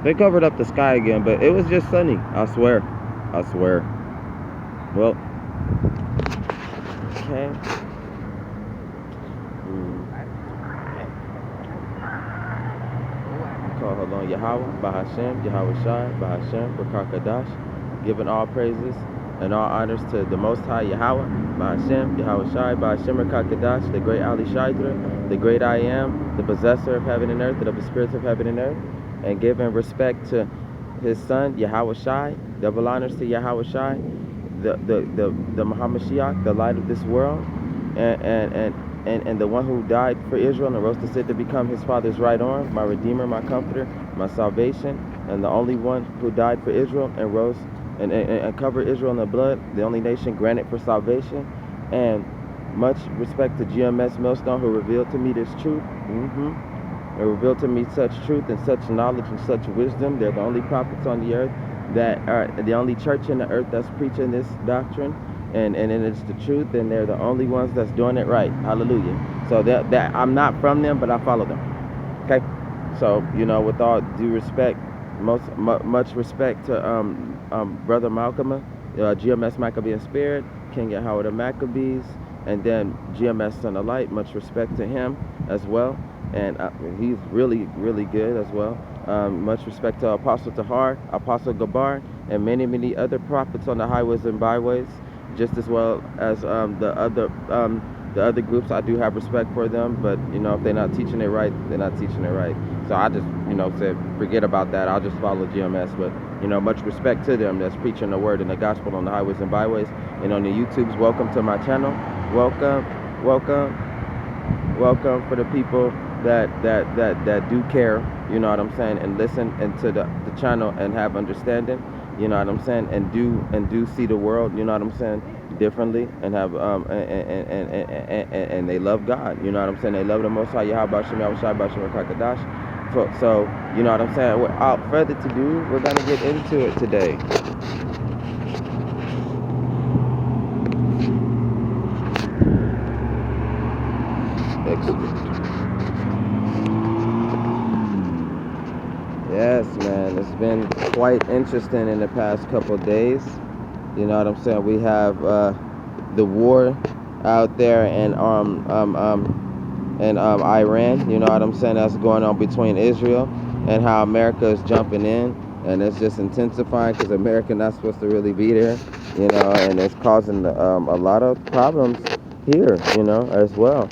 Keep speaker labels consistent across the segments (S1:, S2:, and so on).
S1: They covered up the sky again, but it was just sunny. I swear. Well, okay. Call Halon Yahweh, Bahashem, Yahweh Shai, Bahashem, Barakadash, giving all praises and all honors to the Most High Yahweh, Bahashem, Yahweh Shai, Bahashem, Barakadash, the great Ali Shaidra, the great I Am, the possessor of heaven and earth, and of the spirits of heaven and earth, and giving respect to his son, Yahweh Shai, double honors to Yahweh Shai, the Muhammad Shiach, the light of this world, and the one who died for Israel and rose to sit to become his father's right arm, my redeemer, my comforter, my salvation, and the only one who died for Israel and rose and covered Israel in the blood, the only nation granted for salvation. And much respect to GMS Millstone, who revealed to me this truth. And revealed to me such truth and such knowledge and such wisdom. They're the only prophets on the earth that are the only church in the earth that's preaching this doctrine. And it's the truth, and they're the only ones that's doing it right. Hallelujah. So that I'm not from them, but I follow them. Okay. So with all due respect, much respect to Brother Malcolm, GMS Maccabean Spirit, King Yahweh the Maccabees, and then GMS Son of Light. Much respect to him as well, and he's really, really good as well. Much respect to Apostle Tahar, Apostle Gabar, and many, many other prophets on the highways and byways. Just as well as the other groups. I do have respect for them, but if they're not teaching it right, they're not teaching it right. So I just said forget about that. I'll just follow GMS. But much respect to them that's preaching the word and the gospel on the highways and byways. And on the YouTubes, welcome to my channel. Welcome for the people that do care. You know what I'm saying, and listen into the channel and have understanding. You know what I'm saying, and do see the world, you know what I'm saying, differently, and have and they love God, you know what I'm saying. They love the Most High Yahweh Shem Yahweh Shai B'Shem Kakadash. So you know what I'm saying. Without further to do, we're gonna get into it today. Excellent. Yes, man, it's been quite interesting in the past couple of days. You know what I'm saying? We have the war out there in Iran. You know what I'm saying? That's going on between Israel, and how America is jumping in, and it's just intensifying because America not supposed to really be there. And it's causing a lot of problems here. As well.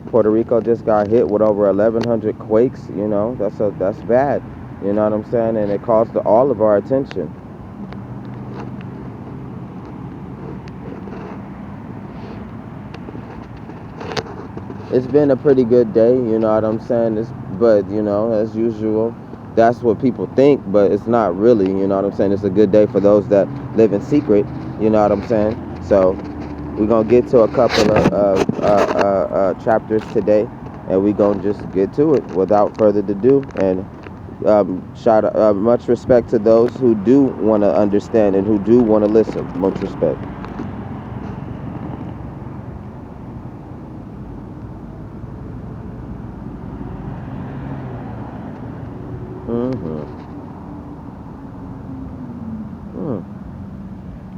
S1: Puerto Rico just got hit with over 1,100 quakes. That's bad. You know what I'm saying? And it calls to all of our attention. It's been a pretty good day. You know what I'm saying? But as usual, that's what people think, but it's not really. You know what I'm saying? It's a good day for those that live in secret. You know what I'm saying? So we're going to get to a couple of chapters today, and we're going to just get to it without further ado. And much respect to those who do want to understand and who do want to listen. Much respect.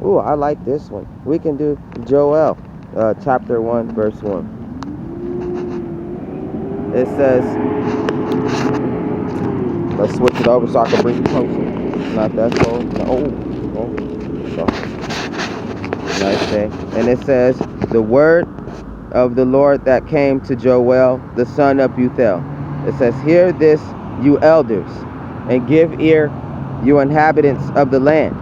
S1: Ooh, I like this one. We can do Joel, chapter 1, verse 1. It says, let's switch it over so I can bring you closer. Not that close. No. Nice day. And it says, the word of the Lord that came to Joel, the son of Bethel. It says, hear this, you elders, and give ear, you inhabitants of the land.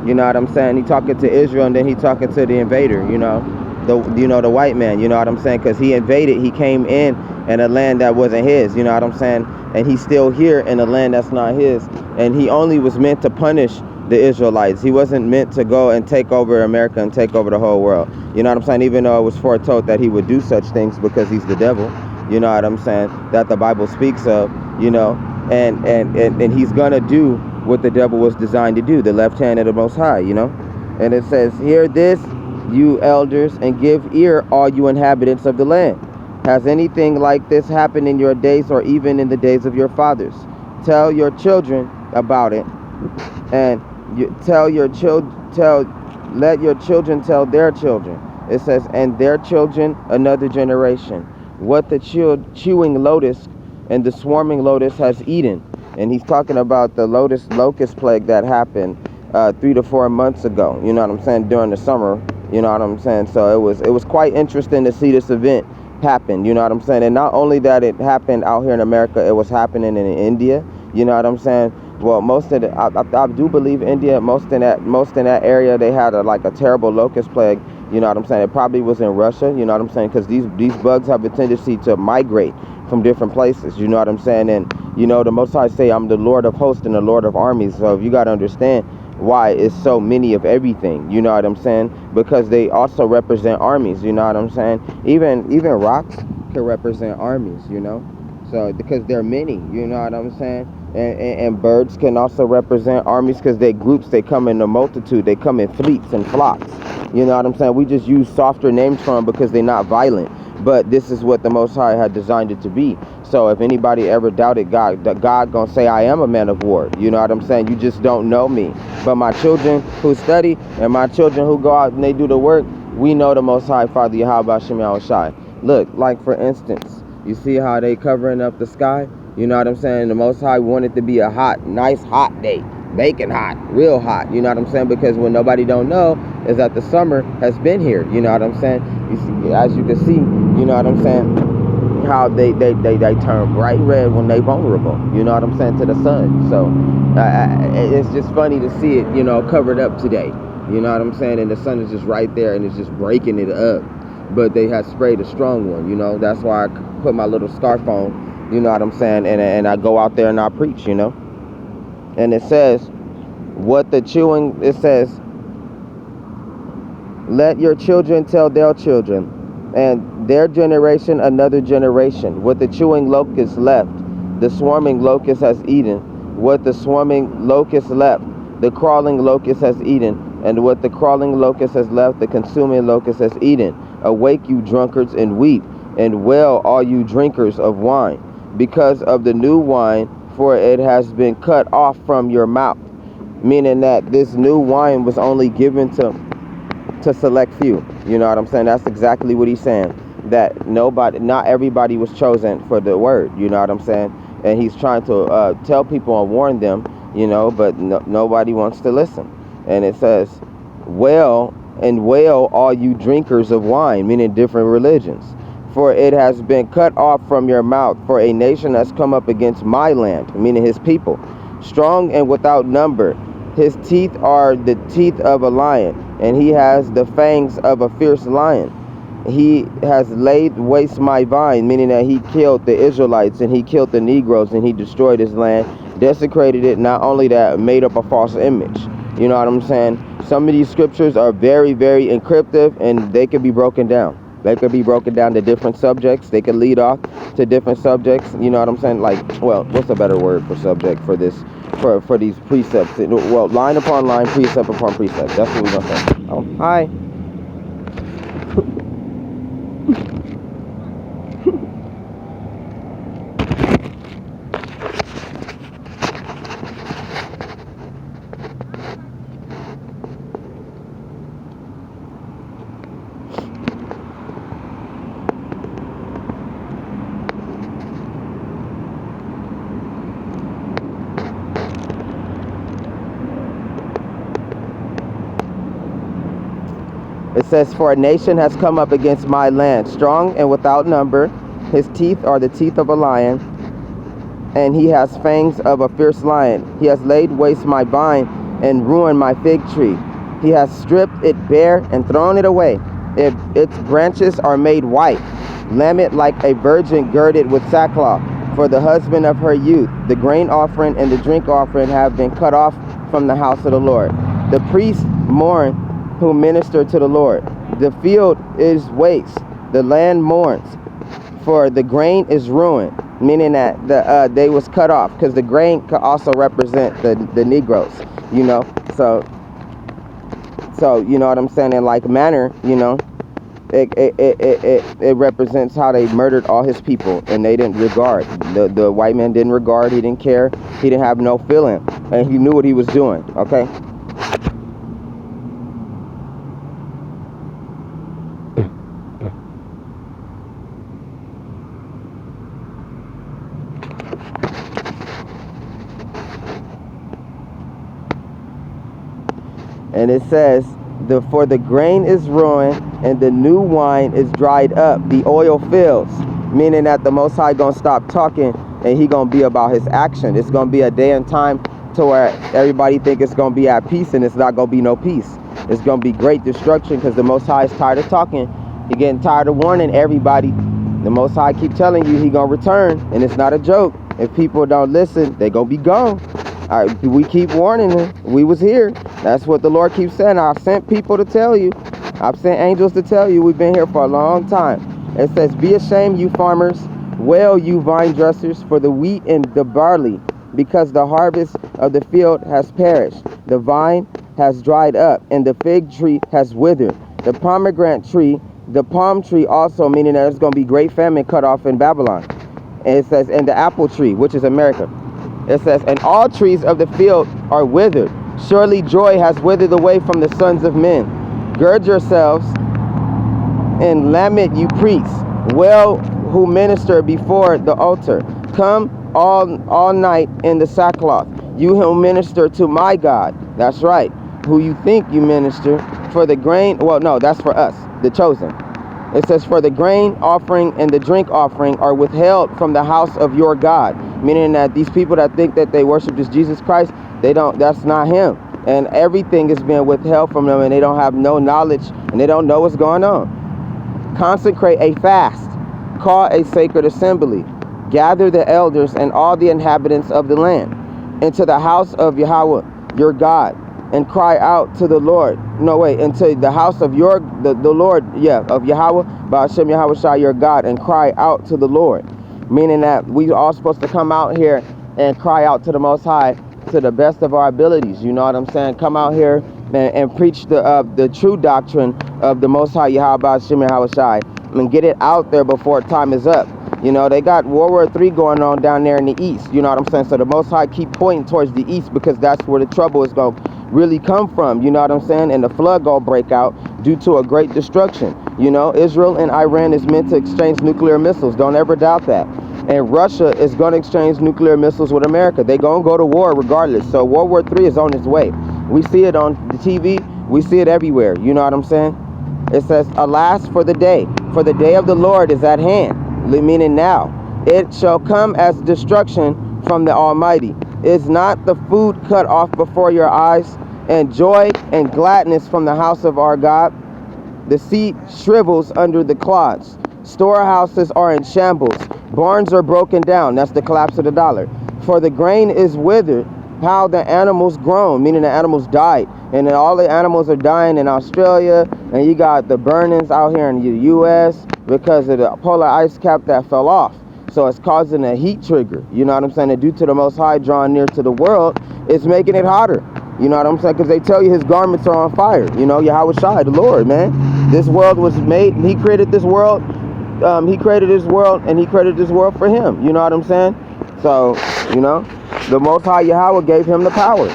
S1: You know what I'm saying? He talking to Israel, and then he talking to the invader, the white man, you know what I'm saying? Because he invaded, he came in a land that wasn't his, you know what I'm saying? And he's still here in a land that's not his. And he only was meant to punish the Israelites. He wasn't meant to go and take over America and take over the whole world. You know what I'm saying? Even though it was foretold that he would do such things because he's the devil, you know what I'm saying? That the Bible speaks of, and he's going to do what the devil was designed to do, the left hand of the Most High, And it says, hear this, you elders, and give ear, all you inhabitants of the land. Has anything like this happened in your days or even in the days of your fathers? Tell your children about it, and let your children tell their children. It says, and their children another generation, what the chewing lotus and the swarming lotus has eaten. And he's talking about the locust plague that happened 3 to 4 months ago, you know what I'm saying, during the summer, you know what I'm saying. So it was quite interesting to see this event happen, you know what I'm saying. And not only that it happened out here in America, it was happening in India, you know what I'm saying. Well, most of the, I do believe India, most in that area, they had like a terrible locust plague, you know what I'm saying. It probably was in Russia, you know what I'm saying, because these bugs have a tendency to migrate from different places, you know what I'm saying. And you know, the Most High say, I'm the Lord of hosts and the Lord of armies. So you got to understand why it's so many of everything, you know what I'm saying, because they also represent armies, you know what I'm saying. Even rocks can represent armies, you know, so because they're many, you know what I'm saying. And birds can also represent armies because they groups, they come in a multitude, they come in fleets and flocks, you know what I'm saying. We just use softer names for them because they're not violent, but this is what the Most High had designed it to be. So if anybody ever doubted God, that God gonna say I am a man of war, you know what I'm saying. You just don't know me. But my children who study and my children who go out and they do the work, we know the Most High Father Yahweh Shem Yahushai. Look, like for instance, you see how they covering up the sky, you know what I'm saying. The Most High wanted to be a hot, nice hot day, baking hot, real hot, you know what I'm saying, because what nobody don't know is that the summer has been here, you know what I'm saying. You see, as you can see, you know what I'm saying, how they turn bright red when they vulnerable, you know what I'm saying, to the sun. So it's just funny to see it, you know, covered up today, you know what I'm saying, and the sun is just right there and it's just breaking it up, but they had sprayed a strong one, you know. That's why I put my little scarf on, you know what I'm saying, and I go out there and I preach, you know. And it says, it says, let your children tell their children, and their generation another generation, what the chewing locust left, the swarming locust has eaten. What the swarming locust left, the crawling locust has eaten. And what the crawling locust has left, the consuming locust has eaten. Awake, you drunkards, and weep, and wail, all you drinkers of wine, because of the new wine, for it has been cut off from your mouth. Meaning that this new wine was only given to select few, you know what I'm saying. That's exactly what he's saying, that not everybody was chosen for the word, you know what I'm saying. And he's trying to tell people and warn them, you know, but nobody wants to listen. And it says, wail all you drinkers of wine, meaning different religions, for it has been cut off from your mouth, for a nation has come up against my land, meaning his people, strong and without number. His teeth are the teeth of a lion, and he has the fangs of a fierce lion. He has laid waste my vine, meaning that he killed the Israelites and he killed the Negroes and he destroyed his land, desecrated it. Not only that, made up a false image. You know what I'm saying? Some of these scriptures are very, very encryptive, and they can be broken down. They could be broken down to different subjects. They could lead off to different subjects. You know what I'm saying? Like, well, what's a better word for subject for this? For these precepts? Well, line upon line, precept upon precept. That's what we're gonna say. Oh, hi. It says, for a nation has come up against my land, strong and without number. His teeth are the teeth of a lion, and he has fangs of a fierce lion. He has laid waste my vine and ruined my fig tree. He has stripped it bare and thrown it away. Its branches are made white. Lament like a virgin girded with sackcloth. For the husband of her youth, the grain offering and the drink offering have been cut off from the house of the Lord. The priests mourn who minister to the Lord. The field is waste, the land mourns, for the grain is ruined, meaning that they was cut off, because the grain could also represent the Negroes, you know. So you know what I'm saying. In like manner, you know, It represents how they murdered all his people, and they didn't regard. The white man didn't regard. He didn't care. He didn't have no feeling, and he knew what he was doing. Okay. And it says, for the grain is ruined and the new wine is dried up, the oil fails, meaning that the Most High gonna stop talking and he gonna be about his action. It's gonna be a day and time to where everybody think it's gonna be at peace, and it's not gonna be no peace. It's gonna be great destruction, because the Most High is tired of talking. He getting tired of warning everybody. The Most High keep telling you he gonna return, and it's not a joke. If people don't listen, they gonna be gone. We keep warning them. We was here. That's what the Lord keeps saying. I've sent people to tell you. I've sent angels to tell you. We've been here for a long time. It says, be ashamed, you farmers. Wail, you vine dressers, for the wheat and the barley, because the harvest of the field has perished. The vine has dried up, and the fig tree has withered. The pomegranate tree, the palm tree also, meaning that there's going to be great famine cut off in Babylon. And it says, and the apple tree, which is America. It says, and all trees of the field are withered. Surely joy has withered away from the sons of men. Gird yourselves and lament, you priests. Wail, who minister before the altar. Come all night in the sackcloth, you who minister to my God. That's right, who you think you minister. For the grain, well, no, that's for us, the chosen. It says, for the grain offering and the drink offering are withheld from the house of your God. Meaning that these people that think that they worship this Jesus Christ, they don't, that's not him. And everything is being withheld from them, and they don't have no knowledge, and they don't know what's going on. Consecrate a fast. Call a sacred assembly. Gather the elders and all the inhabitants of the land into the house of Yahweh, your God, and cry out to the Lord. No, wait, into the house of the Lord, of Yahweh, Ba'ashem Yahweh Shai, your God, and cry out to the Lord. Meaning that we are supposed to come out here and cry out to the Most High to the best of our abilities. You know what I'm saying? Come out here and preach the true doctrine of the Most High, Yahweh Ba'ashem Yahweh Shai, and get it out there before time is up. You know, they got World War III going on down there in the east. You know what I'm saying? So the Most High keep pointing towards the east, because that's where the trouble is going to really come from. You know what I'm saying? And the flood going to break out due to a great destruction. You know, Israel and Iran is meant to exchange nuclear missiles. Don't ever doubt that. And Russia is going to exchange nuclear missiles with America. They going to go to war regardless. So World War III is on its way. We see it on the TV. We see it everywhere. You know what I'm saying? It says, alas for the day of the Lord is at hand. Meaning now. It shall come as destruction from the Almighty. Is not the food cut off before your eyes, and joy and gladness from the house of our God? The seed shrivels under the clods. Storehouses are in shambles. Barns are broken down. That's the collapse of the dollar. For the grain is withered. How the animals groan, meaning the animals died. And then all the animals are dying in Australia. And you got the burnings out here in the U.S. because of the polar ice cap that fell off. So it's causing a heat trigger. You know what I'm saying? And due to the Most High drawing near to the world, it's making it hotter. You know what I'm saying? Because they tell you his garments are on fire. You know, Yahweh Shai, the Lord, man. This world was made. He created this world. He created this world, and he created this world for him. You know what I'm saying? So, you know, the Most High Yahweh gave him the power.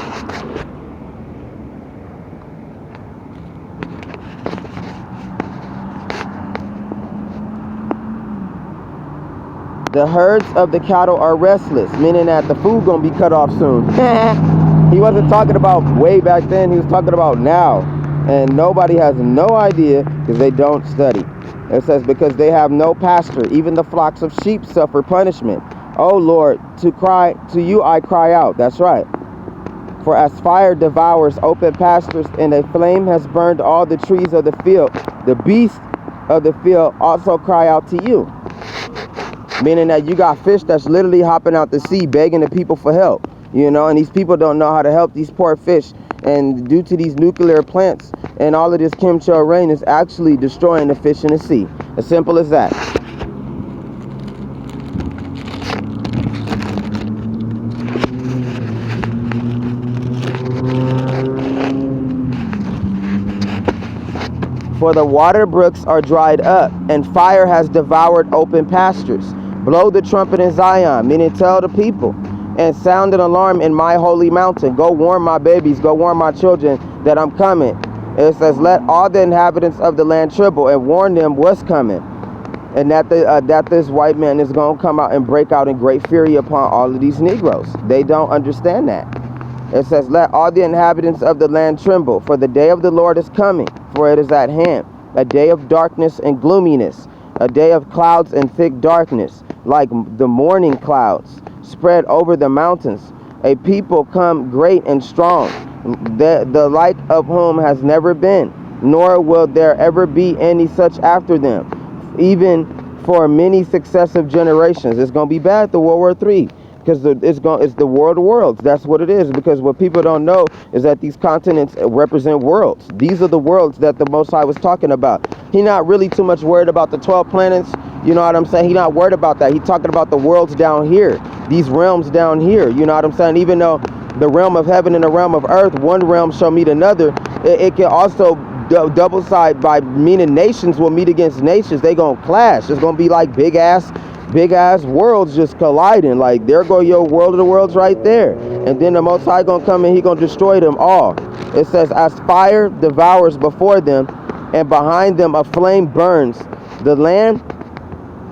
S1: The herds of the cattle are restless, meaning that the food gonna be cut off soon. He wasn't talking about way back then. He was talking about now. And nobody has no idea because they don't study. It says, because they have no pasture, even the flocks of sheep suffer punishment. Oh Lord, to you I cry out. That's right. For as fire devours open pastures, and a flame has burned all the trees of the field, the beasts of the field also cry out to you. Meaning that you got fish that's literally hopping out the sea begging the people for help. You know, and these people don't know how to help these poor fish. And due to these nuclear plants and all of this chemtrail rain is actually destroying the fish in the sea. As simple as that. For the water brooks are dried up, and fire has devoured open pastures. Blow the trumpet in Zion, meaning tell the people, and sound an alarm in my holy mountain. Go warn my babies, go warn my children that I'm coming. It says, let all the inhabitants of the land tremble, and warn them what's coming. And that this white man is going to come out and break out in great fury upon all of these Negroes. They don't understand that. It says, let all the inhabitants of the land tremble, for the day of the Lord is coming, for it is at hand, a day of darkness and gloominess, a day of clouds and thick darkness, like the morning clouds, spread over the mountains. A people come great and strong, the like of whom has never been, nor will there ever be any such after them, even for many successive generations. It's going to be bad, the World War III. Because it's the world of worlds. That's what it is. Because what people don't know is that these continents represent worlds. These are the worlds that the Most High was talking about. He's not really too much worried about the 12 planets. You know what I'm saying? He's not worried about that. He's talking about the worlds down here. These realms down here. You know what I'm saying? Even though the realm of heaven and the realm of earth, one realm shall meet another, it can also double side by meaning nations will meet against nations. They gonna clash. It's gonna be like big ass worlds just colliding. Like, there go your world of the worlds right there. And then the Most High gonna come and he gonna destroy them all. It says, as fire devours before them, and behind them a flame burns. The land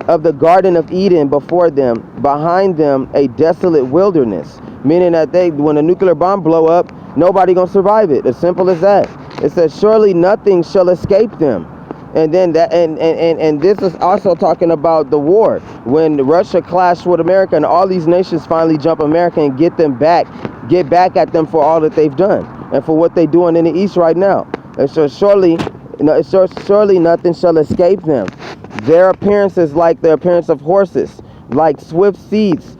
S1: of the Garden of Eden before them, behind them a desolate wilderness. Meaning that when a nuclear bomb blow up, nobody gonna survive it. As simple as that. It says, surely nothing shall escape them. And then that, and this is also talking about the war, when Russia clashed with America, and all these nations finally jump America and get back at them for all that they've done and for what they're doing in the East right now. And so surely nothing shall escape them. Their appearance is like the appearance of horses, like swift steeds,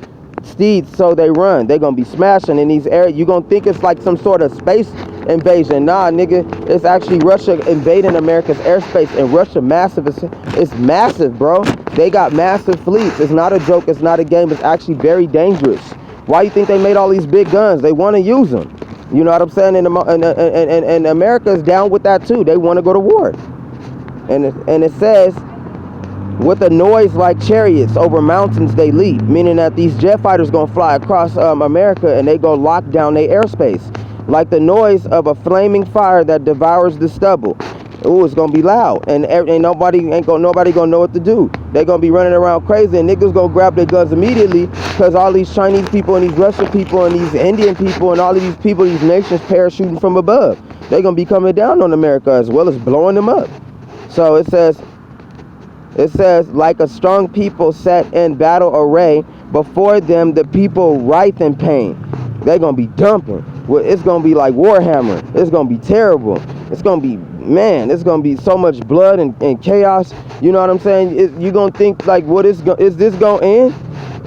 S1: so they run. They're gonna be smashing in these areas. You're gonna think it's like some sort of space invasion. Nah, nigga, it's actually Russia invading America's airspace. And Russia massive, it's massive, bro. They got massive fleets. It's not a joke, it's not a game, it's actually very dangerous. Why you think they made all these big guns? They want to use them. You know what I'm saying? And America is down with that too. They want to go to war. And it says, with a noise like chariots over mountains they leap, meaning that these jet fighters gonna fly across America, and they go lock down their airspace, like the noise of a flaming fire that devours the stubble. Ooh, it's gonna be loud, and nobody gonna know what to do. They gonna be running around crazy, and niggas gonna grab their guns immediately, because all these Chinese people and these Russian people and these Indian people and all of these people, these nations parachuting from above. They gonna be coming down on America as well as blowing them up. So it says, like a strong people set in battle array, before them the people writhe in pain. They're going to be dumping. Well, it's going to be like Warhammer. It's going to be terrible. It's going to be, man, it's going to be so much blood and chaos. You know what I'm saying? You're going to think, like, is this going to end?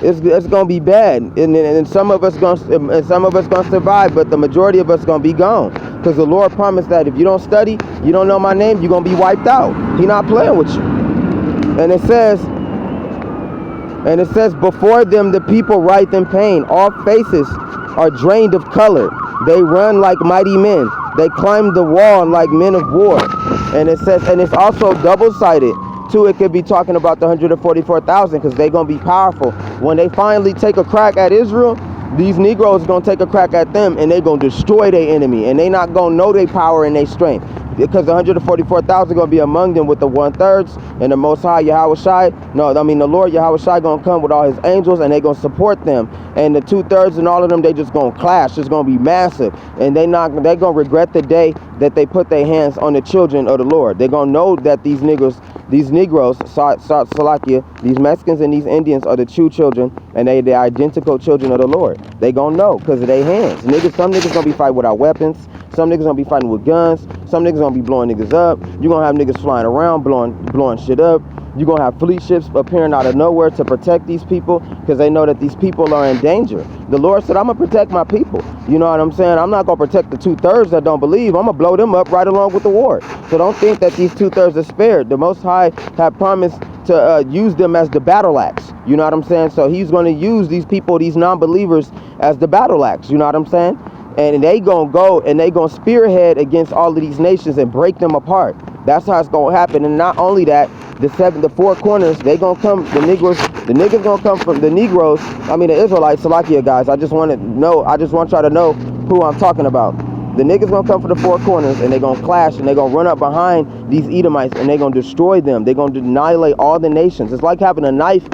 S1: It's going to be bad. And some of us going to survive, but the majority of us going to be gone. Because the Lord promised that if you don't study, you don't know my name, you're going to be wiped out. He's not playing with you. And it says, before them the people writhe in pain. All faces are drained of color. They run like mighty men. They climb the wall like men of war. And it says, and it's also double-sided too. It could be talking about the 144,000, because they're going to be powerful. When they finally take a crack at Israel, these Negroes are going to take a crack at them, and they're going to destroy their enemy. And they're not going to know their power and their strength. Because the 144,000 going to be among them with the 1/3, and the Most High the Lord Yahweh Shai going to come with all his angels, and they going to support them. And the 2/3 and all of them, they just going to clash. It's going to be massive, and they going to regret the day that they put their hands on the children of the Lord. They're going to know that these Negroes, these Mexicans and these Indians are the true children, and they the identical children of the Lord. They going to know because of their hands. Some niggas going to be fighting without weapons. Some niggas gonna be fighting with guns. Some niggas gonna be blowing niggas up. You gonna have niggas flying around blowing shit up. You gonna have fleet ships appearing out of nowhere to protect these people, because they know that these people are in danger. The Lord said, I'm gonna protect my people. You know what I'm saying? I'm not gonna protect the 2/3 that don't believe. I'm gonna blow them up right along with the war. So don't think that these 2/3 are spared. The Most High have promised to use them as the battle axe. You know what I'm saying? So he's gonna use these people, these non-believers, as the battle axe. You know what I'm saying? And they gonna go and they gonna spearhead against all of these nations and break them apart. That's how it's gonna happen. And not only that, the four corners, they gonna come, the niggas gonna come from the Negroes, the Israelites, Salakia guys. I just want y'all to know who I'm talking about. The niggas gonna come from the four corners, and they gonna clash, and they gonna run up behind these Edomites, and they gonna destroy them. They gonna annihilate all the nations. It's like having a knife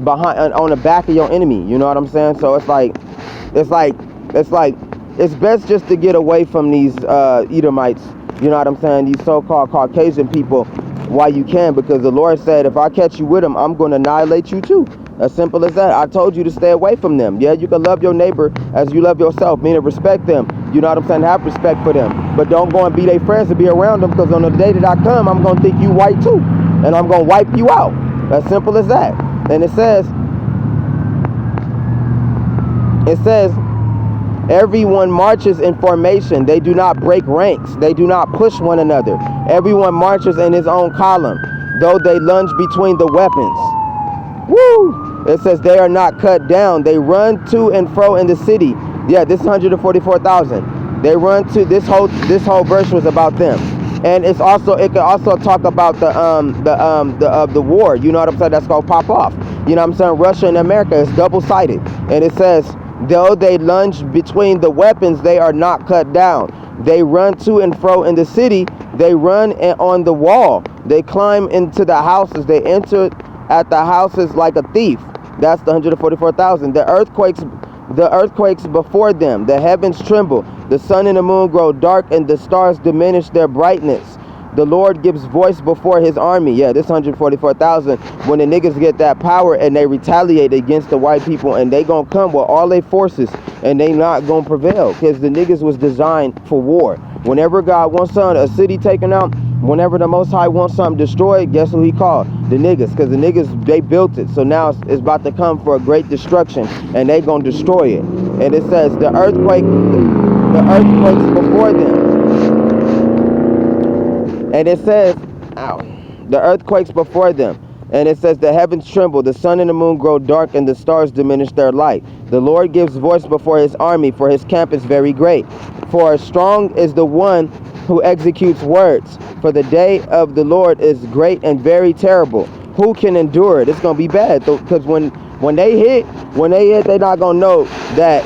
S1: on the back of your enemy. You know what I'm saying? So it's best just to get away from these Edomites. You know what I'm saying? These so-called Caucasian people, while you can, because the Lord said, if I catch you with them, I'm going to annihilate you too. As simple as that. I told you to stay away from them. Yeah, you can love your neighbor as you love yourself, meaning respect them. You know what I'm saying? Have respect for them. But don't go and be their friends and be around them, because on the day that I come, I'm going to think you white too. And I'm going to wipe you out. As simple as that. And it says, everyone marches in formation. They do not break ranks. They do not push one another. Everyone marches in his own column, though they lunge between the weapons. Woo! It says they are not cut down. They run to and fro in the city. Yeah, this is 144,000. They run to this whole verse was about them. And it could also talk about the war. You know what I'm saying? That's gonna pop off. You know what I'm saying? Russia and America is double-sided. And it says, though they lunge between the weapons, they are not cut down. They run to and fro in the city. They run on the wall. They climb into the houses. They enter at the houses like a thief. That's the 144,000. The earthquakes before them. The heavens tremble. The sun and the moon grow dark, and the stars diminish their brightness. The Lord gives voice before his army. Yeah, this 144,000. When the niggas get that power and they retaliate against the white people, and they gonna come with all their forces, and they not gonna prevail, because the niggas was designed for war. Whenever God wants a city taken out, whenever the Most High wants something destroyed, guess who he called? The niggas, because the niggas, they built it. So now it's about to come for a great destruction, and they gonna destroy it. And it says the earthquakes before them. And it says, the earthquakes before them. And it says the heavens tremble, the sun and the moon grow dark, and the stars diminish their light. The Lord gives voice before his army, for his camp is very great. For strong is the one who executes words. For the day of the Lord is great and very terrible. Who can endure it? It's going to be bad, because when they hit, they're not going to know that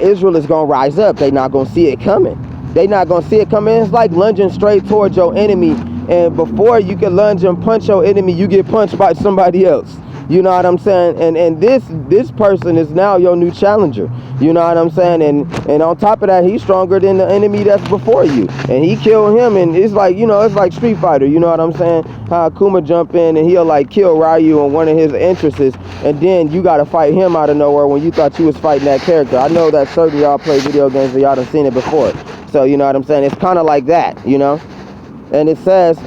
S1: Israel is going to rise up. They're not going to see it coming. They're not going to see it coming. It's like lunging straight towards your enemy, and before you can lunge and punch your enemy, you get punched by somebody else. You know what I'm saying? And this person is now your new challenger. You know what I'm saying? And on top of that, he's stronger than the enemy that's before you. And he killed him, and it's like, it's like Street Fighter. You know what I'm saying? How Akuma jump in and he'll like kill Ryu on one of his entrances, and then you gotta fight him out of nowhere when you thought you was fighting that character. I know that certain y'all play video games and y'all done seen it before. So you know what I'm saying? It's kind of like that, And it says,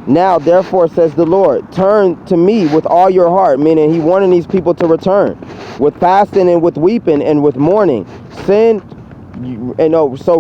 S1: now, therefore, says the Lord, turn to me with all your heart, meaning he wanted these people to return, with fasting and with weeping and with mourning. So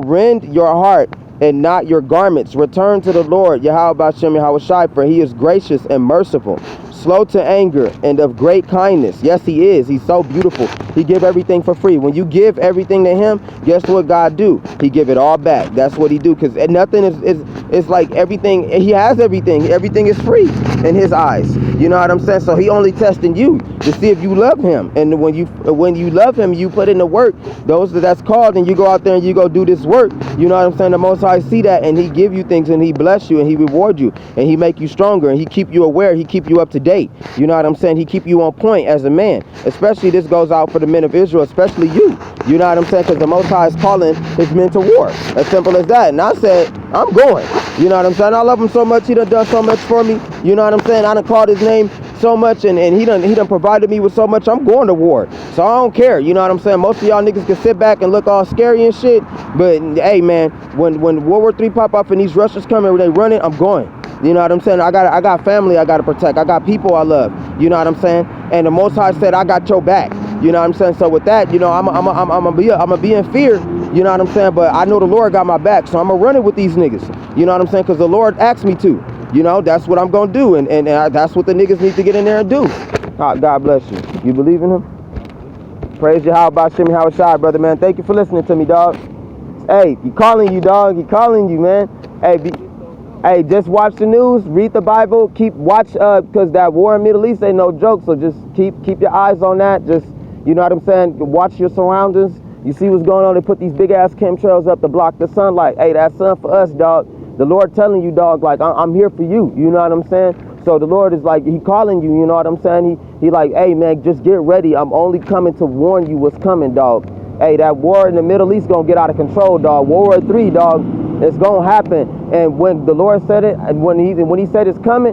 S1: rend your heart and not your garments. Return to the Lord, Yahweh Bashem Yahweh Shai, for he is gracious and merciful, slow to anger, and of great kindness. Yes, he is. He's so beautiful. He give everything for free. When you give everything to him, guess what God do? He give it all back. That's what he do, because nothing is like everything. He has everything. Everything is free in his eyes. You know what I'm saying? So he only testing you to see if you love him. And when you love him, you put in the work. That's called, and you go out there and you go do this work. You know what I'm saying? The Most High see that, and he give you things, and he bless you, and he reward you, and he make you stronger, and he keep you aware. He keep you up to date. You know what I'm saying? He keep you on point as a man. Especially this goes out for the men of Israel, especially you. You know what I'm saying? Because the Most High is calling his men to war. As simple as that. And I said, I'm going. You know what I'm saying? I love him so much. He done so much for me. You know what I'm saying? I done called his name so much, and he done provided me with so much. I'm going to war. So I don't care. You know what I'm saying? Most of y'all niggas can sit back and look all scary and shit. But hey, man, when World War III pop off and these Russians come and they running, I'm going. You know what I'm saying? I got family I got to protect. I got people I love. You know what I'm saying? And the Most High said, I got your back. You know what I'm saying? So with that, I'm gonna be in fear. You know what I'm saying? But I know the Lord got my back, so I'm gonna run it with these niggas. You know what I'm saying? Because the Lord asked me to. That's what I'm gonna do, and that's what the niggas need to get in there and do. God bless you. You believe in him? Praise Yahweh Bashem Yahweh Shai, brother, man. Thank you for listening to me, dog. Hey, he calling you, dog. He calling you, man. Hey, Hey, just watch the news, read the Bible, watch, because that war in Middle East ain't no joke. So just keep your eyes on that. Just, you know what I'm saying? Watch your surroundings. You see what's going on? They put these big ass chemtrails up to block the sunlight. Hey, that's sun for us, dog. The Lord telling you, dog, like, I'm here for you. You know what I'm saying? So the Lord is like, he calling you, you know what I'm saying? He like, hey, man, just get ready. I'm only coming to warn you what's coming, dog. Hey, that war in the Middle East gonna get out of control, dog. World War III, dog. It's gonna happen. And when the Lord said it, and when he said it's coming,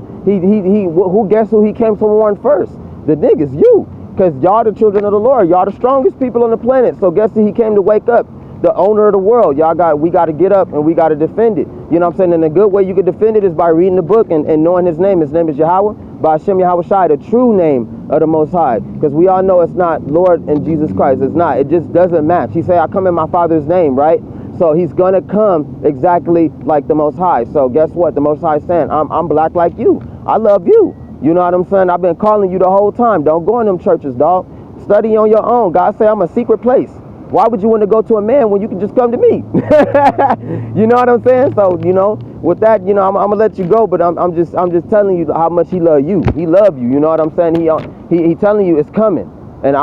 S1: guess who he came to warn first? The niggas, you. Because y'all the children of the Lord. Y'all the strongest people on the planet. So guess who he came to wake up? The owner of the world. We got to get up and we got to defend it. You know what I'm saying? And a good way you can defend it is by reading the book and knowing his name. His name is Yahweh, by Hashem Yahweh Shai, the true name of the Most High. Because we all know it's not Lord and Jesus Christ. It's not. It just doesn't match. He said, I come in my Father's name, right? So he's going to come exactly like the Most High. So guess what? The Most High is saying, I'm black like you. I love you. You know what I'm saying? I've been calling you the whole time. Don't go in them churches, dog. Study on your own. God say I'm a secret place. Why would you want to go to a man when you can just come to me? You know what I'm saying? So, you know, with that, you know, I'm gonna let you go, but I'm just telling you how much he love you. He love you. You know what I'm saying? He telling you it's coming, and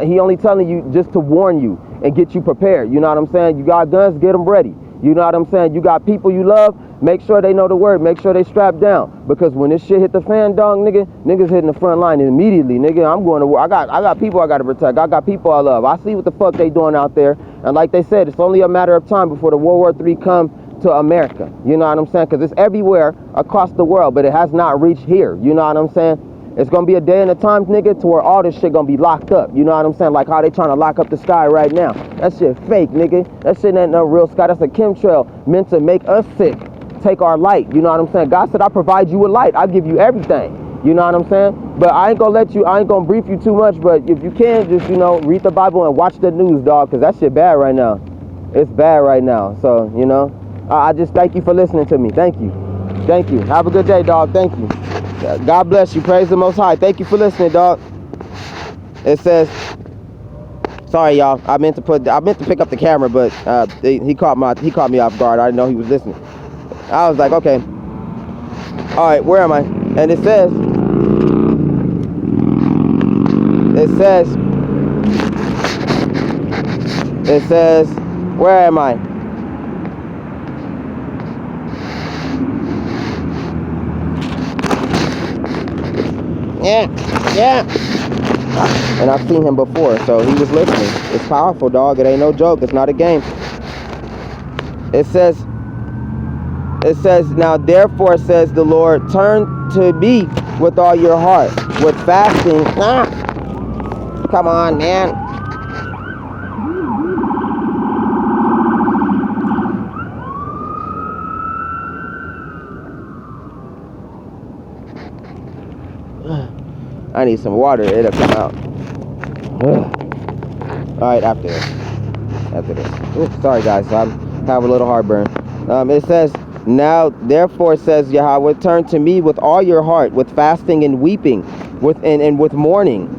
S1: he only telling you just to warn you and get you prepared. You know what I'm saying? You got guns, get them ready. You know what I'm saying? You got people you love, make sure they know the word, make sure they strapped down. Because when this shit hit the fan, dog, niggas hitting the front line immediately, nigga. I'm going to war. I got people I got to protect. I got people I love. I see what the fuck they doing out there. And like they said, it's only a matter of time before the World War III come to America. You know what I'm saying? Because it's everywhere across the world, but it has not reached here. You know what I'm saying? It's going to be a day and a time, nigga, to where all this shit going to be locked up. You know what I'm saying? Like how they trying to lock up the sky right now. That shit fake, nigga. That shit ain't no real sky. That's a chemtrail meant to make us sick. Take our light. You know what I'm saying? God said, I provide you with light. I give you everything. You know what I'm saying? But I ain't going to brief you too much. But if you can, just, you know, read the Bible and watch the news, dog. Because that shit bad right now. It's bad right now. So, you know, I just thank you for listening to me. Thank you. Thank you. Have a good day, dog. Thank you. God bless you. Praise the Most High. Thank you for listening, dog. It says, sorry, y'all. I meant to pick up the camera, but he caught me off guard. I didn't know he was listening. I was like, okay. All right, where am I? And it says, where am I? Yeah. And I've seen him before, so he was listening. It's powerful, dog. It ain't no joke. It's not a game. It says, now therefore says the Lord, turn to me with all your heart, with fasting. Come on, man. I need some water. It'll come out. Alright, after this. Oops, sorry, guys. I'm having a little heartburn. It says, now, therefore, says Yahweh, turn to me with all your heart, with fasting and weeping, and with mourning.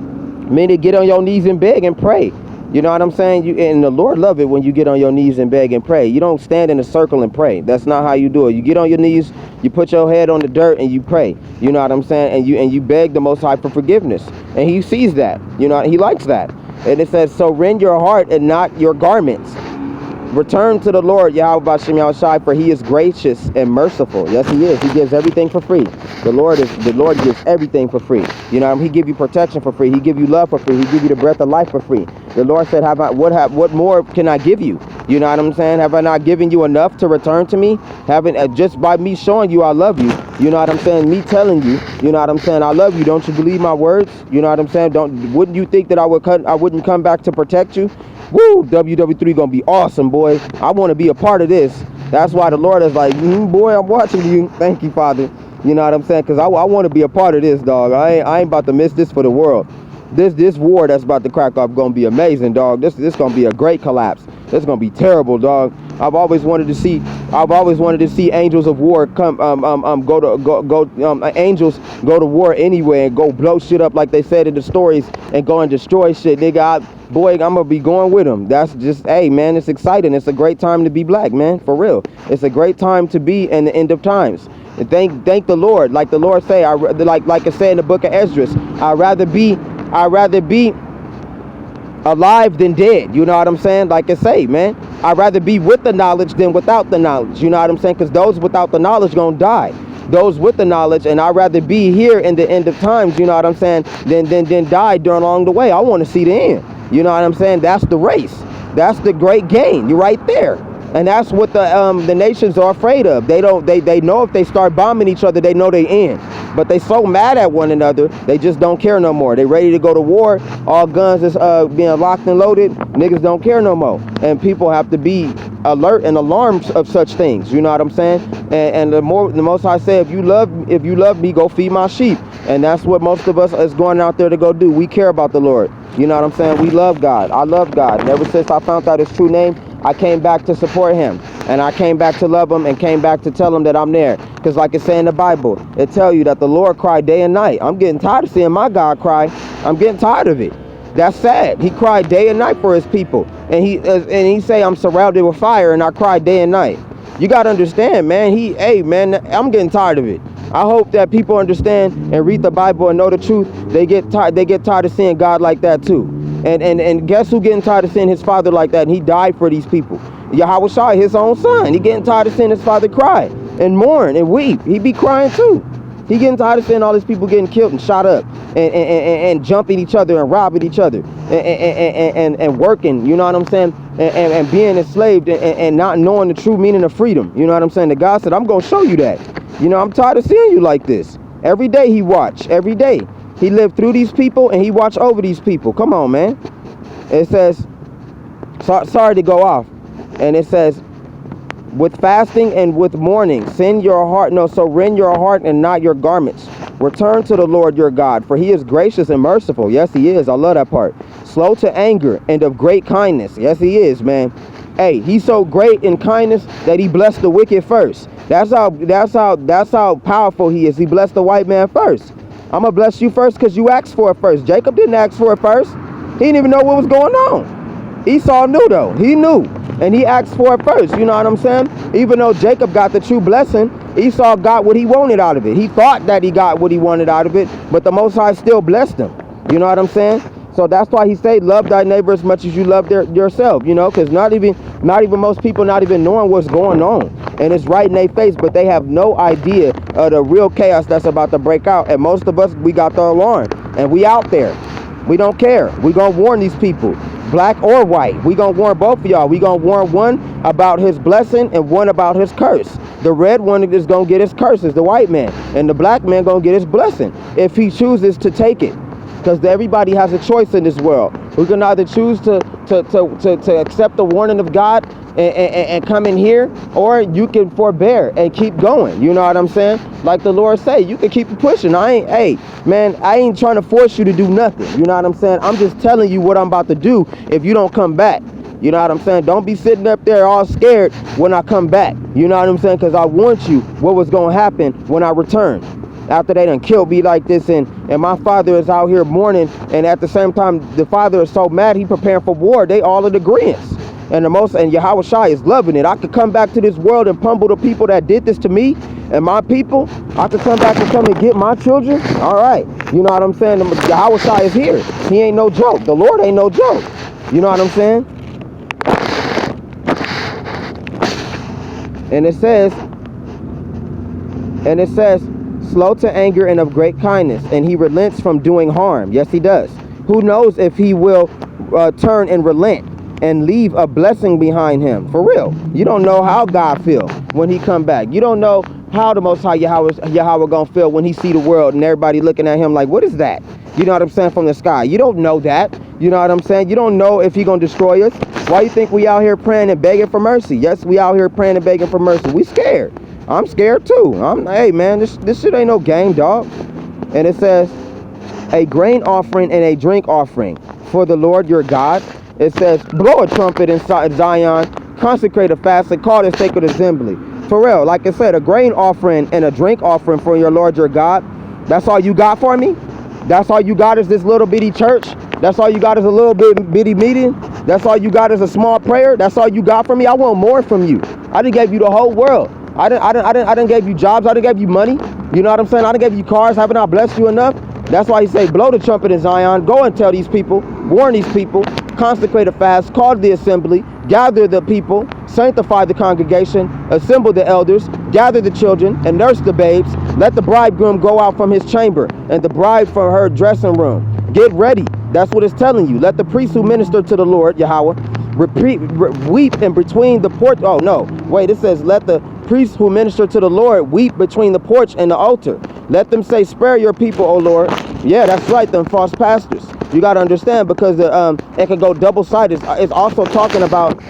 S1: Meaning, get on your knees and beg and pray. You know what I'm saying? And the Lord love it when you get on your knees and beg and pray. You don't stand in a circle and pray. That's not how you do it. You get on your knees, you put your head on the dirt, and you pray. You know what I'm saying? And you beg the Most High for forgiveness. And he sees that. You know, he likes that. And it says, so rend your heart and not your garments. Return to the Lord, Yahweh B'Shem Yahweh Shai, for he is gracious and merciful. Yes, he is. He gives everything for free. The Lord gives everything for free. You know, he give you protection for free. He give you love for free. He give you the breath of life for free. The Lord said, what more can I give you? You know what I'm saying? Have I not given you enough to return to me? Just by me showing you I love you, you know what I'm saying? Me telling you, you know what I'm saying? I love you. Don't you believe my words? You know what I'm saying? Wouldn't you think that I wouldn't come back to protect you? Woo, WW3 gonna be awesome, boy. I want to be a part of this. That's why the Lord is like, boy, I'm watching you. Thank you, Father. You know what I'm saying? Because I want to be a part of this, dog. I ain't about to miss this for the world. This war that's about to crack up gonna be amazing, dog. This gonna be a great collapse. It's gonna be terrible, dog. I've always wanted to see angels of war come angels go to war anywhere and go blow shit up like they said in the stories and go and destroy shit, nigga. Boy, I'm gonna be going with them. That's just, hey man, it's exciting. It's a great time to be black, man, for real. It's a great time to be in the end of times. And thank the Lord, like the Lord say, like it said in the book of Esdras, I'd rather be alive than dead. You know what I'm saying? Like I say, man, I'd rather be with the knowledge than without the knowledge. You know what I'm saying? Because those without the knowledge gonna die. Those with the knowledge, and I'd rather be here in the end of times, you know what I'm saying, than die during along the way. I want to see the end. You know what I'm saying? That's the race. That's the great gain. You're right there. And that's what the nations are afraid of. They know if they start bombing each other, they know they end. But they so mad at one another, they just don't care no more. They ready to go to war. All guns is being locked and loaded. Niggas don't care no more. And people have to be alert and alarmed of such things. You know what I'm saying? And the Most High say, if you love me, go feed my sheep. And that's what most of us is going out there to go do. We care about the Lord. You know what I'm saying? We love God. I love God. And ever since I found out his true name, I came back to support him, and I came back to love him, and came back to tell him that I'm there. Because like it say in the Bible, it tell you that the Lord cried day and night. I'm getting tired of seeing my God cry. I'm getting tired of it. That's sad. He cried day and night for his people. And he say, I'm surrounded with fire, and I cry day and night. You got to understand, man. I'm getting tired of it. I hope that people understand and read the Bible and know the truth. They get tired of seeing God like that too. And guess who getting tired of seeing his father like that? And he died for these people. Yahweh Shai, his own son. He getting tired of seeing his father cry and mourn and weep. He be crying too. He getting tired of seeing all these people getting killed and shot up and jumping each other and robbing each other and working, you know what I'm saying? And being enslaved and not knowing the true meaning of freedom. You know what I'm saying? The God said, I'm going to show you that. You know, I'm tired of seeing you like this. Every day he watch. Every day. He lived through these people and he watched over these people. Come on, man. It says, sorry to go off. And it says, with fasting and with mourning, rend your heart and not your garments. Return to the Lord your God, for he is gracious and merciful. Yes, he is. I love that part. Slow to anger and of great kindness. Yes, he is, man. Hey, he's so great in kindness that he blessed the wicked first. That's how powerful he is. He blessed the white man first. I'm going to bless you first because you asked for it first. Jacob didn't ask for it first. He didn't even know what was going on. Esau knew though. He knew. And he asked for it first. You know what I'm saying? Even though Jacob got the true blessing, Esau got what he wanted out of it. He thought that he got what he wanted out of it, but the Most High still blessed him. You know what I'm saying? So that's why he said, love thy neighbor as much as you love yourself, you know, because not even most people not even knowing what's going on. And it's right in their face, but they have no idea of the real chaos that's about to break out. And most of us, we got the alarm and we out there. We don't care. We gonna warn these people, black or white. We gonna warn both of y'all. We gonna warn one about his blessing and one about his curse. The red one is gonna get his curse, is the white man, and the black man gonna get his blessing if he chooses to take it. Because everybody has a choice in this world. We can either choose to accept the warning of God and come in here, or you can forbear and keep going. You know what I'm saying? Like the Lord say, you can keep pushing. I ain't trying to force you to do nothing. You know what I'm saying? I'm just telling you what I'm about to do if you don't come back. You know what I'm saying? Don't be sitting up there all scared when I come back. You know what I'm saying? Because I warned you what was going to happen when I return. After they done killed me like this, and my father is out here mourning, and at the same time the father is so mad he preparing for war. They all in agreement, and Yahweh Shai is loving it. I could come back to this world and pummel the people that did this to me and my people. I could come back and come and get my children. All right, you know what I'm saying? Yahweh Shai is here. He ain't no joke. The Lord ain't no joke. You know what I'm saying? And it says, slow to anger and of great kindness, and he relents from doing harm. Yes, he does. Who knows if he will turn and relent and leave a blessing behind him? For real. You don't know how God feel when he come back. You don't know how the Most High Yahweh gonna feel when he see the world and everybody looking at him like, what is that? You know what I'm saying? From the sky. You don't know that. You know what I'm saying? You don't know if he gonna destroy us. Why you think we out here praying and begging for mercy? Yes, we out here praying and begging for mercy. We scared. I'm scared too. Hey man, this shit ain't no game, dog. And it says, a grain offering and a drink offering for the Lord your God It says, blow a trumpet in Zion, consecrate a fast, and call a sacred assembly. For real, like I said, a grain offering and a drink offering for your Lord your God. That's all you got for me? That's all you got is this little bitty church? That's all you got is a little bitty meeting? That's all you got is a small prayer? That's all you got from me? I want more from you. I done gave you the whole world. I done gave you jobs. I done gave you money. You know what I'm saying? I done gave you cars. Haven't I blessed you enough? That's why he say, blow the trumpet in Zion. Go and tell these people, warn these people, consecrate a fast, call the assembly, gather the people, sanctify the congregation, assemble the elders, gather the children, and nurse the babes. Let the bridegroom go out from his chamber, and the bride from her dressing room. Get ready. That's what it's telling you. Let the priests who minister to the Lord, Yahweh, weep in between the porch. Oh, no. Wait, it says, let the priests who minister to the Lord weep between the porch and the altar. Let them say, spare your people, O Lord. Yeah, that's right, them false pastors. You got to understand, because it can go double-sided. It's also talking about,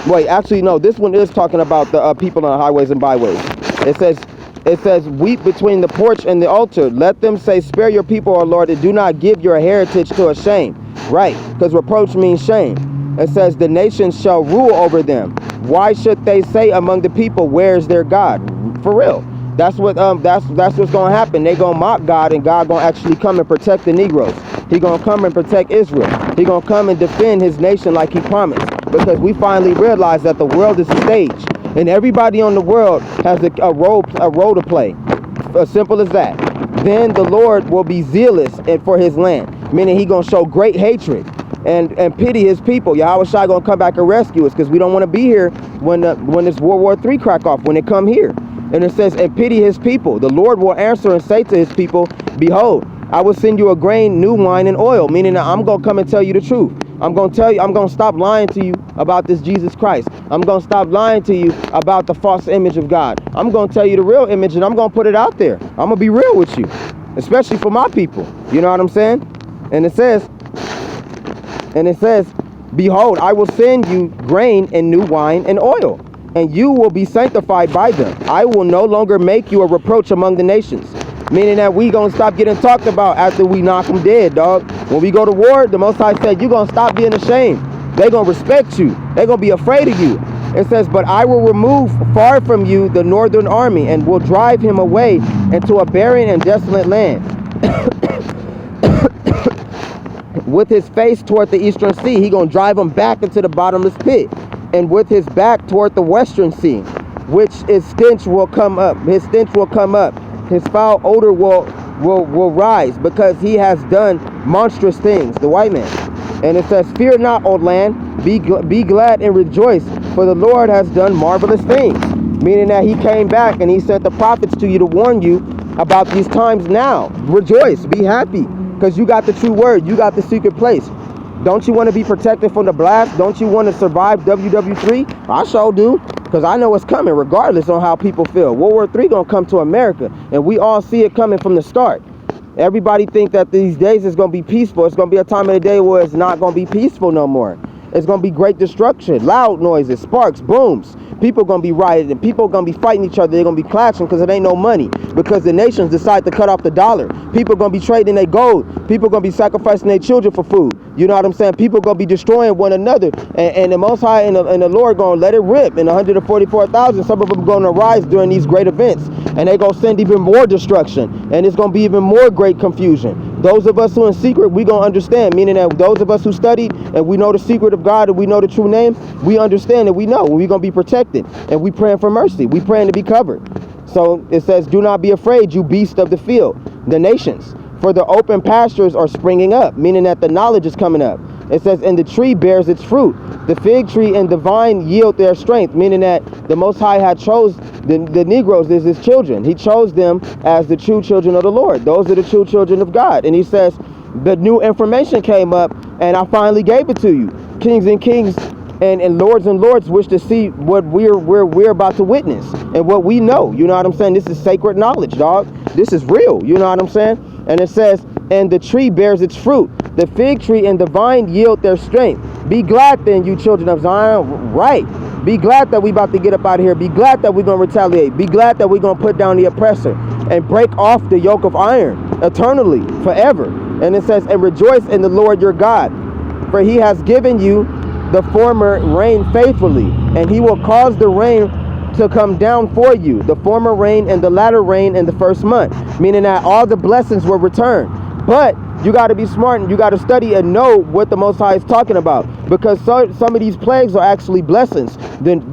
S1: wait, actually, no, this one is talking about the people on highways and byways. It says, weep between the porch and the altar. Let them say, spare your people, O Lord, and do not give your heritage to a shame. Right, because reproach means shame. It says, the nations shall rule over them. Why should they say among the people, where is their God? For real. That's what's gonna happen. They gonna mock God, and God gonna actually come and protect the Negroes. He gonna come and protect Israel. He gonna come and defend his nation like he promised. Because we finally realize that the world is a stage, and everybody on the world has a role to play. As simple as that. Then the Lord will be zealous for his land, meaning he gonna show great hatred and pity his people. Yahweh Shai gonna come back and rescue us, because we don't want to be here when this World War III crack off, when it come here. And it says, and pity his people. The Lord will answer and say to his people, behold, I will send you a grain, new wine, and oil, meaning that I'm going to come and tell you the truth. I'm going to tell you, I'm going to stop lying to you about this Jesus Christ. I'm going to stop lying to you about the false image of God. I'm going to tell you the real image, and I'm going to put it out there. I'm going to be real with you, especially for my people. You know what I'm saying? And it says, behold, I will send you grain and new wine and oil, and you will be sanctified by them. I will no longer make you a reproach among the nations. Meaning that we gonna stop getting talked about after we knock them dead, dog. When we go to war, the Most High said, you're gonna stop being ashamed. They're gonna respect you. They're gonna be afraid of you. It says, but I will remove far from you the northern army, and will drive him away into a barren and desolate land. With his face toward the eastern sea, he gonna drive him back into the bottomless pit. And with his back toward the western sea, which his stench will come up. His stench will come up. His foul odor will rise, because he has done monstrous things, the white man. And it says, fear not, O land, be glad and rejoice, for the Lord has done marvelous things. Meaning that he came back and he sent the prophets to you to warn you about these times now. Rejoice, be happy, because you got the true word. You got the secret place. Don't you want to be protected from the blast? Don't you want to survive WW3? I sure do, because I know it's coming regardless on how people feel. World War III gonna come to America, and we all see it coming from the start. Everybody think that these days is gonna be peaceful. It's gonna be a time of the day where it's not gonna be peaceful no more. It's gonna be great destruction, loud noises, sparks, booms. People gonna be rioting. People gonna be fighting each other. They're gonna be clashing because it ain't no money. Because the nations decide to cut off the dollar. People gonna be trading their gold. People gonna be sacrificing their children for food. You know what I'm saying? People gonna be destroying one another. And the Most High and the Lord gonna let it rip. And 144,000, some of them gonna rise during these great events. And they gonna send even more destruction. And it's gonna be even more great confusion. Those of us who are in secret, we gonna understand. Meaning that those of us who studied and we know the secret of God and we know the true name, we understand and we know we gonna be protected. And we praying for mercy. We praying to be covered. So it says, do not be afraid, you beast of the field, the nations. For the open pastures are springing up, meaning that the knowledge is coming up. It says, and the tree bears its fruit. The fig tree and the vine yield their strength, meaning that the Most High had chose the Negroes as his children. He chose them as the true children of the Lord. Those are the true children of God. And he says, the new information came up, and I finally gave it to you. Kings and kings and lords wish to see what we're about to witness and what we know. You know what I'm saying? This is sacred knowledge, dog. This is real. You know what I'm saying? And it says, and the tree bears its fruit. The fig tree and the vine yield their strength. Be glad then, you children of Zion. Right. Be glad that we about to get up out of here. Be glad that we're going to retaliate. Be glad that we're going to put down the oppressor and break off the yoke of iron eternally, forever. And it says, and rejoice in the Lord your God. For he has given you the former rain faithfully, and he will cause the rain to come down for you, the former rain and the latter rain in the first month, meaning that all the blessings will return. But you got to be smart, and you got to study and know what the Most High is talking about, because some of these plagues are actually blessings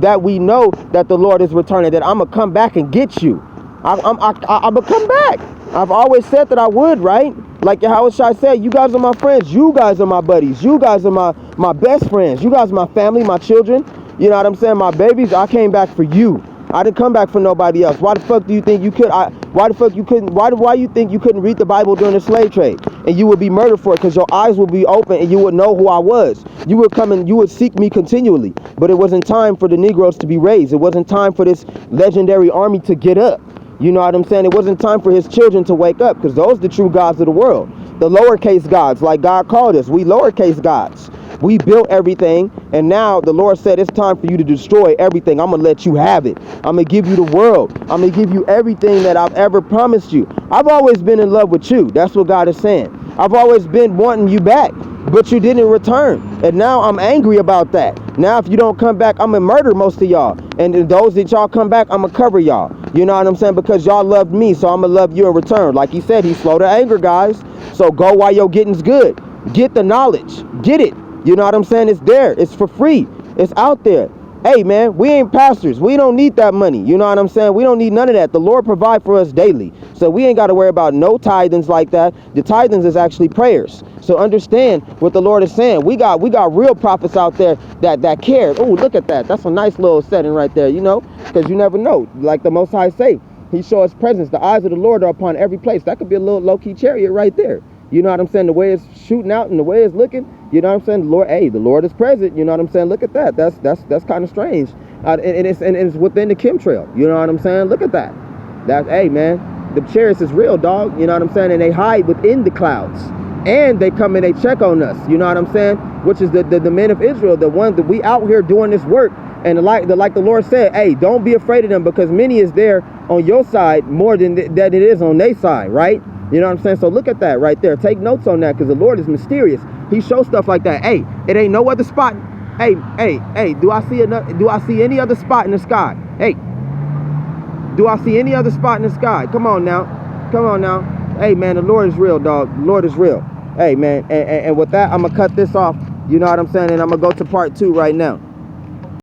S1: that we know that the Lord is returning, that I'm going to come back and get you. I'm going to come back. I've always said that I would, right? Like Yahushua said, you guys are my friends. You guys are my buddies. You guys are my best friends. You guys are my family, my children. You know what I'm saying? My babies. I came back for you. I didn't come back for nobody else. Why the fuck do you think you could? Why the fuck you couldn't? Why you think you couldn't read the Bible during the slave trade and you would be murdered for it? Because your eyes would be open and you would know who I was. You would come and you would seek me continually. But it wasn't time for the Negroes to be raised. It wasn't time for this legendary army to get up. You know what I'm saying? It wasn't time for his children to wake up, because those are the true gods of the world. The lowercase gods, like God called us. We lowercase gods. We built everything, and now the Lord said it's time for you to destroy everything. I'm going to let you have it. I'm going to give you the world. I'm going to give you everything that I've ever promised you. I've always been in love with you. That's what God is saying. I've always been wanting you back, but you didn't return. And now I'm angry about that. Now if you don't come back, I'm going to murder most of y'all. And those that y'all come back, I'm going to cover y'all. You know what I'm saying? Because y'all loved me, so I'm going to love you in return. Like he said, he's slow to anger, guys. So go while your getting's good. Get the knowledge. Get it. You know what I'm saying? It's there. It's for free. It's out there. Hey, man, we ain't pastors. We don't need that money. You know what I'm saying? We don't need none of that. The Lord provide for us daily. So we ain't got to worry about no tithings like that. The tithings is actually prayers. So understand what the Lord is saying. We got real prophets out there that care. Oh, look at that. That's a nice little setting right there, you know, because you never know. Like the Most High say, he show his presence. The eyes of the Lord are upon every place. That could be a little low-key chariot right there. You know what I'm saying? The way it's shooting out and the way it's looking, you know what I'm saying? The Lord, hey, the Lord is present. You know what I'm saying? Look at that. That's kind of strange. And it's within the chemtrail. You know what I'm saying? Look at that. Hey, man, the chariots is real, dog. You know what I'm saying? And they hide within the clouds. And they come and they check on us. You know what I'm saying? Which is the men of Israel, the ones that we out here doing this work. And like the Lord said, hey, don't be afraid of them, because many is there on your side more than that it is on their side, right? You know what I'm saying? So look at that right there. Take notes on that, because the Lord is mysterious. He shows stuff like that. Hey, it ain't no other spot. Hey, do I see any other spot in the sky? Hey, do I see any other spot in the sky? Come on now. Hey, man, the Lord is real, dog. The Lord is real. Hey, man, and with that, I'm going to cut this off. You know what I'm saying? And I'm going to go to part 2 right now.